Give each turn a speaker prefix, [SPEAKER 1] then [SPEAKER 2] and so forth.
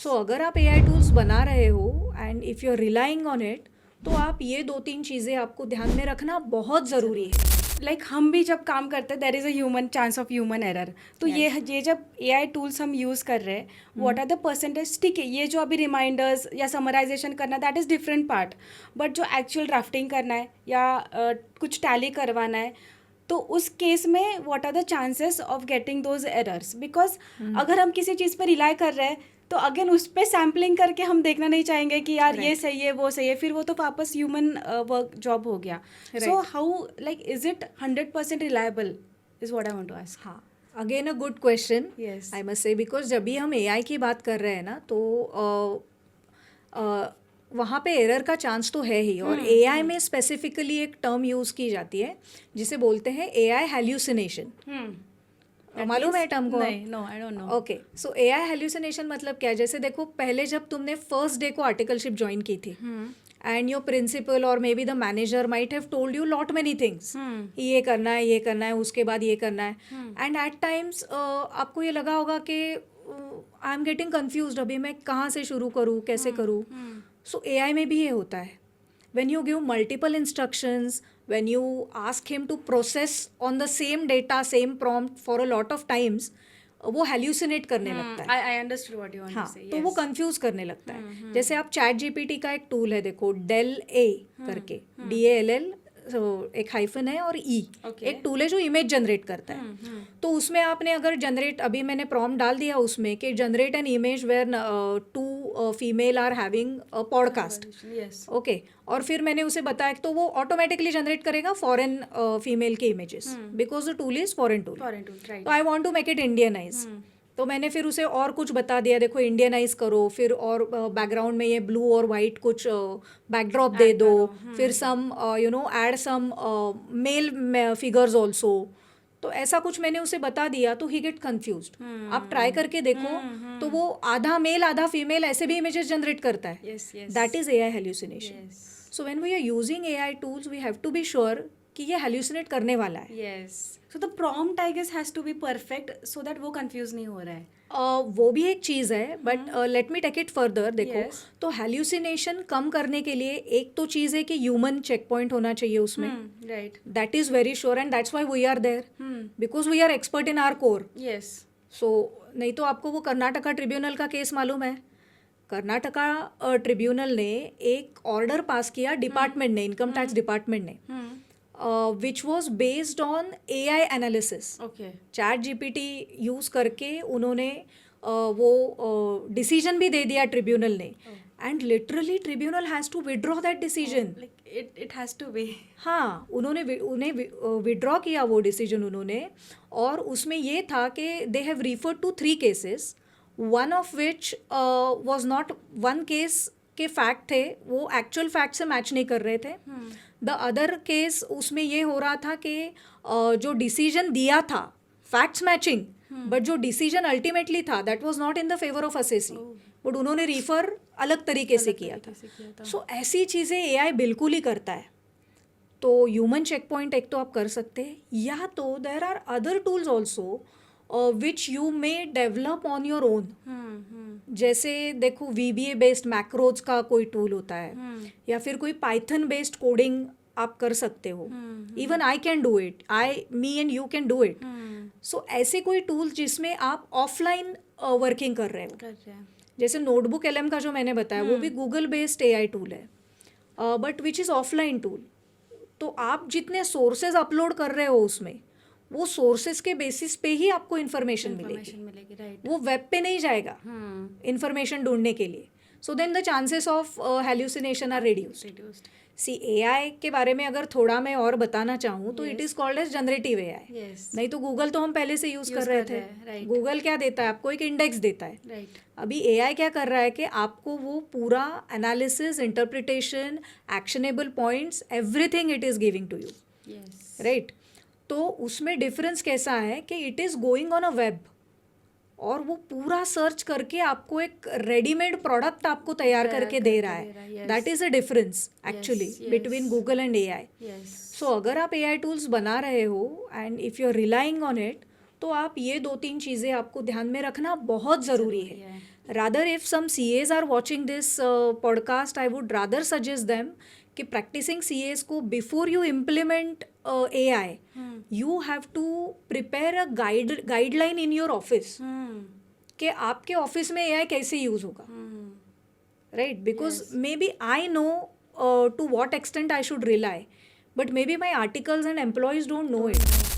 [SPEAKER 1] सो अगर आप AI tools बना रहे हो and if you are relying on it, तो आप ये 2-3 चीज़ें आपको ध्यान में रखना बहुत ज़रूरी है।
[SPEAKER 2] लाइक हम भी जब काम करते हैं there is a human chance of human error. तो ये जब एआई टूल्स हम यूज़ कर रहे हैं, व्हाट आर द परसेंटेज? ठीक है, ये जो अभी रिमाइंडर्स या समराइजेशन करना, that is different part. But जो एक्चुअल ड्राफ्टिंग करना है या कुछ टैली करवाना है, तो उस केस में what are the chances of getting those errors? Because अगर हम किसी चीज़ पर रिलाई कर रहे हैं तो अगेन उस पर सैम्पलिंग करके हम देखना नहीं चाहेंगे कि यार ये सही है वो सही है, फिर वो तो वापस ह्यूमन वर्क जॉब हो गया। So how, like, is it 100% reliable is what I want to ask.
[SPEAKER 1] हाँ, again a good question
[SPEAKER 2] Yes.
[SPEAKER 1] I must say, because जब भी हम एआई की बात कर रहे हैं ना, तो वहाँ पे एरर का चांस तो है ही। और एआई में स्पेसिफिकली एक टर्म यूज़ की जाती है जिसे बोलते हैं एआई हेल्यूसिनेशन। मालूम है टर्म को?
[SPEAKER 2] नहीं, no, I don't know.
[SPEAKER 1] Okay, so AI hallucination मतलब क्या है? जैसे देखो, पहले जब तुमने फर्स्ट डे को आर्टिकलशिप ज्वाइन की थी एंड योर प्रिंसिपल और maybe the manager might have told you lot many things, ये करना है, ये करना है, उसके बाद ये करना है, एंड एट टाइम्स आपको ये लगा होगा कि आई एम गेटिंग कन्फ्यूज्ड, अभी मैं कहाँ से शुरू करूँ, कैसे करूँ। सो एआई में भी ये होता है। when you give multiple instructions, when you ask him to process on the same data, same prompt for a lot of times, वो हेल्यूसिनेट करने लगता है।
[SPEAKER 2] I understood what you want to
[SPEAKER 1] हाँ,
[SPEAKER 2] से।
[SPEAKER 1] तो वो कंफ्यूज करने लगता है। जैसे आप चैट जीपीटी का एक टूल है, देखो, डेल ए करके, DALL, एक हाइफन है और ई, एक टूल है जो इमेज जनरेट करता है। तो उसमें आपने अगर जनरेट, अभी मैंने प्रॉम्प्ट डाल दिया उसमें कि generate an image where 2 female are having a podcast, okay, और फिर मैंने उसे बताया, तो वो ऑटोमेटिकली जनरेट करेगा फॉरेन फीमेल के images, because the tool is foreign tool. तो I want to make it Indianize, तो मैंने फिर उसे और कुछ बता दिया, देखो इंडियनाइज करो, फिर और बैकग्राउंड में ये ब्लू और वाइट कुछ बैकड्रॉप दे दो, फिर some add some male figures also. तो ऐसा कुछ मैंने उसे बता दिया, तो ही गेट कंफ्यूज्ड। आप ट्राई करके देखो, तो वो आधा मेल आधा फीमेल ऐसे भी इमेजेस जनरेट करता है। That is AI hallucination. So when we are using AI tools, we have to be sure कि ये हेल्यूसिनेट करने वाला है।
[SPEAKER 2] Yes, so the prompt I guess has to be perfect so that वो confuse नहीं हो रहा है।
[SPEAKER 1] वो भी एक चीज़ है, but let me take it further. देखो, तो हेल्यूसिनेशन कम करने के लिए एक तो चीज़ है कि ह्यूमन चेक पॉइंट होना चाहिए उसमें,
[SPEAKER 2] right.
[SPEAKER 1] That is very sure, and that's why we are there, because we are expert in our core.
[SPEAKER 2] Yes.
[SPEAKER 1] So नहीं तो आपको वो कर्नाटका ट्रिब्यूनल का केस मालूम है? कर्नाटका ट्रिब्यूनल ने एक ऑर्डर पास किया, डिपार्टमेंट ने, इनकम टैक्स डिपार्टमेंट ने, which was based on AI analysis.
[SPEAKER 2] Okay.
[SPEAKER 1] Chat GPT use करके उन्होंने वो डिसीजन भी दे दिया ट्रिब्यूनल ने, and literally tribunal has to withdraw that decision.
[SPEAKER 2] It has to be.
[SPEAKER 1] हाँ, उन्हें विड्रॉ किया वो डिसीजन उन्होंने, और उसमें ये था कि they have referred to 3 cases, one of which was not, one case के फैक्ट थे वो एक्चुअल फैक्ट से मैच नहीं कर रहे थे। द अदर केस, उसमें ये हो रहा था कि जो डिसीजन दिया था फैक्ट्स मैचिंग, बट जो डिसीजन अल्टीमेटली था that was not in the favour of assessee, but उन्होंने रिफर अलग तरीके से किया था। सो ऐसी चीज़ें एआई बिल्कुल ही करता है। तो ह्यूमन चेक पॉइंट एक तो आप कर सकते हैं, या तो there are other tools also which you may develop on your own. जैसे देखो, VBA बेस्ड मैक्रोज का कोई टूल होता है, या फिर कोई पाइथन बेस्ड कोडिंग आप कर सकते हो। Even I can do it, me and you can do it. So ऐसे कोई टूल जिसमें आप ऑफलाइन वर्किंग कर रहे हो, जैसे नोटबुक LM का जो मैंने बताया, वो भी गूगल बेस्ड एआई टूल है, but which is offline tool. तो आप जितने सोर्सेज अपलोड कर रहे हो उसमें, वो सोर्सेज के बेसिस पे ही आपको इन्फॉर्मेशन मिलेगी,
[SPEAKER 2] राइट।
[SPEAKER 1] वो वेब पे नहीं जाएगा इन्फॉर्मेशन ढूंढने के लिए। So then the chances of hallucination are reduced. See, AI के बारे में अगर थोड़ा मैं और बताना चाहूँ, तो it is called as generative AI. नहीं तो गूगल तो हम पहले से यूज़ कर रहे थे। गूगल क्या देता है आपको? एक इंडेक्स देता है। अभी एआई क्या कर रहा है कि आपको वो पूरा analysis, interpretation, actionable points, everything it is giving to you, right. तो उसमें डिफरेंस कैसा है कि it is going on a web, और वो पूरा सर्च करके आपको एक रेडीमेड प्रोडक्ट आपको तैयार करके दे रहा है। That is a difference actually between Google and AI. So अगर आप एआई टूल्स बना रहे हो and if you are relying on it, तो आप ये 2-3 चीज़ें आपको ध्यान में रखना बहुत ज़रूरी है। rather if some CAs are watching this podcast, I would rather suggest them कि practicing CAs को before you implement AI, you have to prepare a guideline in your office कि आपके ऑफिस में AI कैसे यूज होगा, right? Because maybe I know to what extent I should rely, but maybe my articles and employees don't know it.